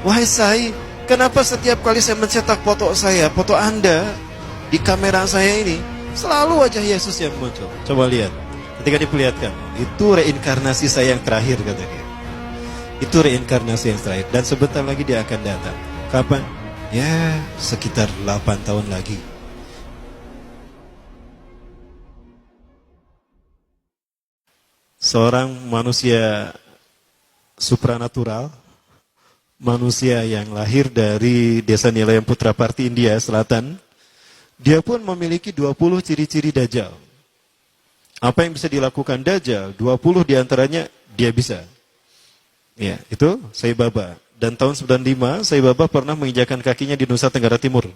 Wahai Sai, kenapa setiap kali saya mencetak foto saya, foto Anda di kamera saya ini, selalu wajah Yesus yang muncul? Coba lihat, ketika diperlihatkan, itu reinkarnasi saya yang terakhir, kata dia. Itu reinkarnasi yang terakhir, dan sebentar lagi dia akan datang. Kapan? Ya, sekitar 8 tahun lagi. Seorang manusia supranatural, manusia yang lahir dari desa Nilayam Putraparti, India Selatan, dia pun memiliki 20 ciri-ciri Dajjal. Apa yang bisa dilakukan Dajjal? 20 diantaranya dia bisa. Ya, itu Sai Baba. Dan tahun 95, Sai Baba pernah menginjakan kakinya di Nusa Tenggara Timur.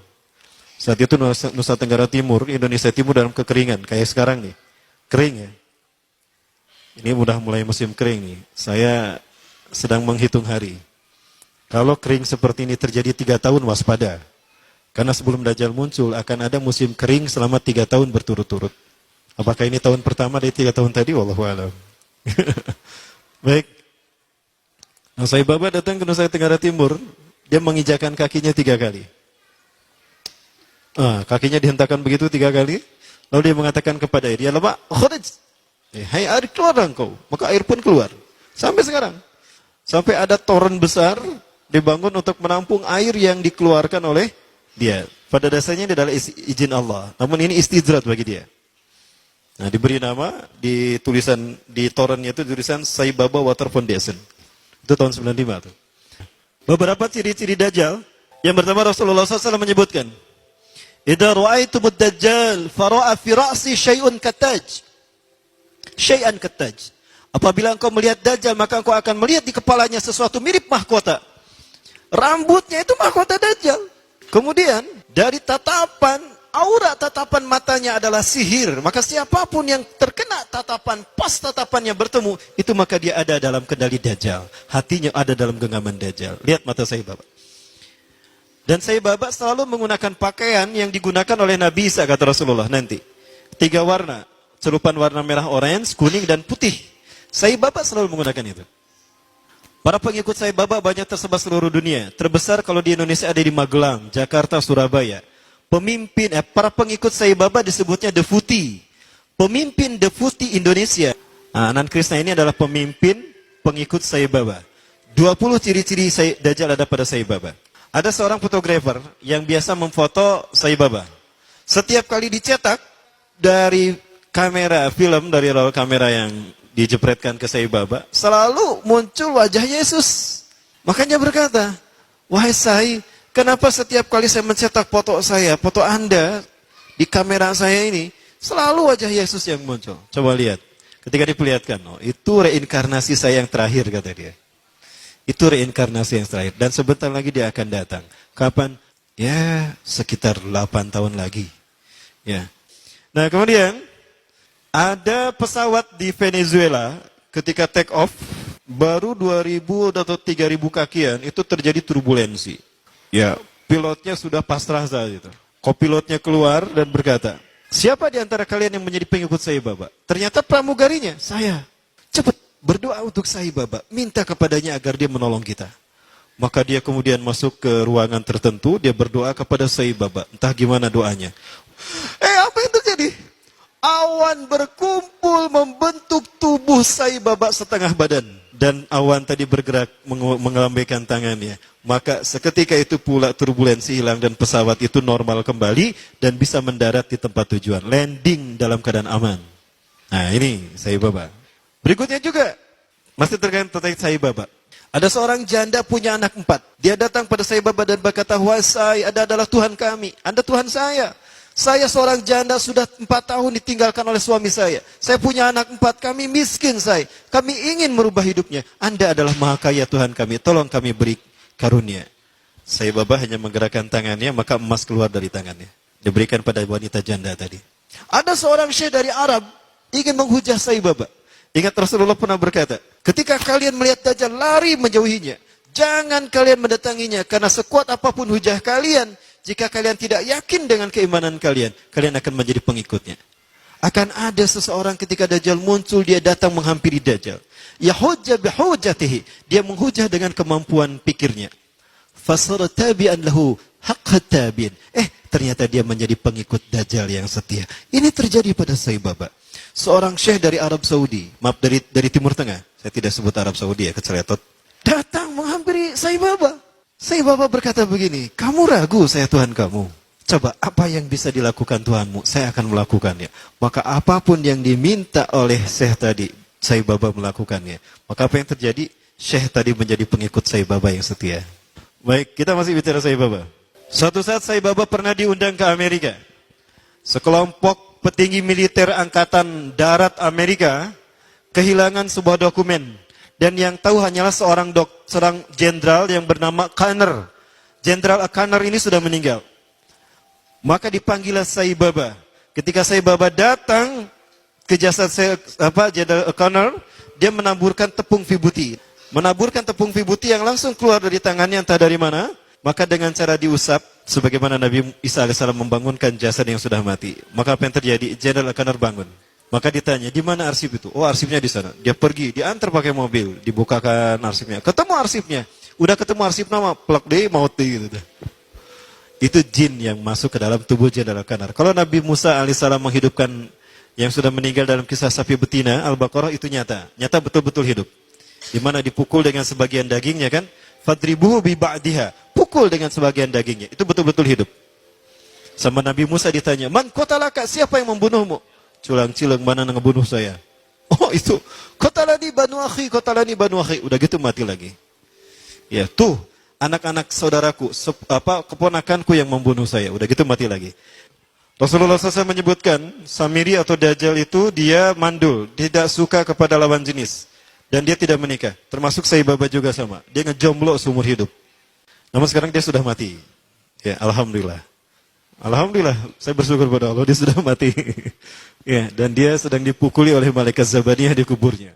Saat itu Nusa Tenggara Timur, Indonesia Timur dalam kekeringan, kayak sekarang nih. Kering ya. Ini udah mulai musim kering nih. Saya sedang menghitung hari. Kalau kering seperti ini terjadi 3 tahun, waspada. Karena sebelum Dajjal muncul, akan ada musim kering selama 3 tahun berturut-turut. Apakah ini tahun pertama dari 3 tahun tadi? Wallahu a'lam. Baik. Nah, Sai Baba datang ke Nusa Tenggara Timur, dia menginjakan kakinya 3 kali. Kakinya dihentakkan begitu 3 kali, lalu dia mengatakan kepada air, ya lama, khurij. Hai air, keluar engkau. Maka air pun keluar. Sampai sekarang. Sampai ada toren besar dibangun untuk menampung air yang dikeluarkan oleh dia. Pada dasarnya ini adalah izin Allah. Namun ini istidrat bagi dia. Nah, diberi nama di tulisan di torennya itu tulisan Sai Baba Water Foundation. Itu tahun 95 tuh. Beberapa ciri-ciri Dajjal. Yang pertama Rasulullah SAW menyebutkan, "Idza ra'aitumud Dajjal fara'a fi ra'si syai'un kataj." Syai'an kataj. Apabila engkau melihat Dajjal, maka engkau akan melihat di kepalanya sesuatu mirip mahkota. Rambutnya itu mahkota Dajjal. Kemudian dari tatapan, aura tatapan matanya adalah sihir. Maka siapapun yang terkena tatapan, pas tatapannya bertemu, itu maka dia ada dalam kendali Dajjal. Hatinya ada dalam genggaman Dajjal. Lihat mata Sai Baba. Dan Sai Baba selalu menggunakan pakaian yang digunakan oleh Nabi Isa, kata Rasulullah nanti. 3 warna. Celupan warna merah, orange, kuning, dan putih. Sai Baba selalu menggunakan itu. Para pengikut Sai Baba banyak tersebar seluruh dunia. Terbesar kalau di Indonesia ada di Magelang, Jakarta, Surabaya. Para pengikut Sai Baba disebutnya Deputi. Pemimpin Deputi Indonesia. Nan Krishna ini adalah pemimpin pengikut Sai Baba. 20 ciri-ciri Dajjal ada pada Sai Baba. Ada seorang fotografer yang biasa memfoto Sai Baba. Setiap kali dicetak dari kamera film, dari roll kamera yang dijepretkan ke Sai Baba, selalu muncul wajah Yesus. Makanya berkata, wahai Sai, kenapa setiap kali saya mencetak foto saya, foto Anda di kamera saya ini, selalu wajah Yesus yang muncul? Coba lihat. Ketika diperlihatkan, itu reinkarnasi saya yang terakhir, kata dia. Itu reinkarnasi yang terakhir. Dan sebentar lagi dia akan datang. Kapan? Ya, sekitar 8 tahun lagi. Ya. Nah, kemudian ada pesawat di Venezuela ketika take off, baru 2.000 atau 3.000 kakian, itu terjadi turbulensi. Ya, pilotnya sudah pasrah saat itu. Kopilotnya keluar dan berkata, siapa di antara kalian yang menjadi pengikut Sai Baba? Ternyata pramugarinya, saya. Cepat berdoa untuk Sai Baba, minta kepadanya agar dia menolong kita. Maka dia kemudian masuk ke ruangan tertentu, dia berdoa kepada Sai Baba. Entah gimana doanya. Apa yang terjadi? Awan berkumpul membentuk tubuh Sai Baba setengah badan. Dan awan tadi bergerak mengelambaikan tangannya. Maka seketika itu pula turbulensi hilang dan pesawat itu normal kembali dan bisa mendarat di tempat tujuan. Landing dalam keadaan aman. Nah, ini Sai Baba. Berikutnya juga masih terkait Sai Baba. Ada seorang janda punya anak 4. Dia datang pada Sai Baba dan berkata, wahai Sai, Anda adalah Tuhan kami. Anda Tuhan saya. Saya seorang janda sudah 4 tahun ditinggalkan oleh suami saya. Saya punya anak 4, kami miskin Sai. Kami ingin merubah hidupnya. Anda adalah maha kaya Tuhan kami. Tolong kami beri karunia. Sai Baba hanya menggerakkan tangannya, maka emas keluar dari tangannya. Diberikan pada wanita janda tadi. Ada seorang syekh dari Arab ingin menghujah Sai Baba. Ingat Rasulullah pernah berkata, ketika kalian melihat Dajjal, lari menjauhinya. Jangan kalian mendatanginya, karena sekuat apapun hujah kalian, jika kalian tidak yakin dengan keimanan kalian, kalian akan menjadi pengikutnya. Akan ada seseorang ketika Dajjal muncul, dia datang menghampiri Dajjal. Yahujja bihujjatihi. Dia menghujah dengan kemampuan pikirnya. fasara tabi'an lahu haqqa tabi'in. Ternyata dia menjadi pengikut Dajjal yang setia. Ini terjadi pada Sai Baba. Seorang syekh dari Arab Saudi, maaf dari Timur Tengah. Saya tidak sebut Arab Saudi ya, keceletot. Datang menghampiri Sai Baba. Sai Baba berkata begini, kamu ragu saya Tuhan kamu? Coba apa yang bisa dilakukan Tuhanmu, saya akan melakukannya. Maka apapun yang diminta oleh syekh tadi, Sai Baba melakukannya. Maka apa yang terjadi? Syekh tadi menjadi pengikut Sai Baba yang setia. Baik, kita masih bicara Sai Baba. Suatu saat Sai Baba pernah diundang ke Amerika. Sekelompok petinggi militer Angkatan Darat Amerika kehilangan sebuah dokumen. Dan yang tahu hanyalah seorang jenderal yang bernama Conner. Jenderal Conner ini sudah meninggal. Maka dipanggillah Sai Baba. Ketika Sai Baba datang ke jasad Jenderal Conner, dia menaburkan tepung vibuti. Menaburkan tepung vibuti yang langsung keluar dari tangannya entah dari mana. Maka dengan cara diusap, sebagaimana Nabi Isa AS membangunkan jasad yang sudah mati. Maka apa yang terjadi? Jenderal Conner bangun. Maka ditanya, di mana arsip itu? Oh, arsipnya di sana. Dia pergi, diantar pakai mobil, dibukakan arsipnya. Ketemu arsipnya. Udah ketemu arsip nama, plak deh, maut deh, gitu. Itu jin yang masuk ke dalam tubuh Jenderal Conner. Kalau Nabi Musa AS menghidupkan yang sudah meninggal dalam kisah sapi betina, Al-Baqarah itu nyata. Nyata betul-betul hidup. Di mana dipukul dengan sebagian dagingnya kan? Fadribuhu bi ba'diha. Pukul dengan sebagian dagingnya. Itu betul-betul hidup. Sama Nabi Musa ditanya, man qatalaka, siapa yang membunuhmu? Culang-cilang, mana yang ngebunuh saya? Oh itu, qatalani banu akhi. Udah gitu mati lagi. Ya tuh, anak-anak saudaraku, keponakanku yang membunuh saya. Udah gitu mati lagi. Rasulullah SAW menyebutkan, Samiri atau Dajjal itu dia mandul, tidak suka kepada lawan jenis. Dan dia tidak menikah. Termasuk Sai Baba juga sama. Dia ngejomblo seumur hidup. Namun sekarang dia sudah mati. Ya, alhamdulillah. Alhamdulillah, saya bersyukur pada Allah dia sudah mati. Ya, dan dia sedang dipukuli oleh malaikat Zabaniyah di kuburnya.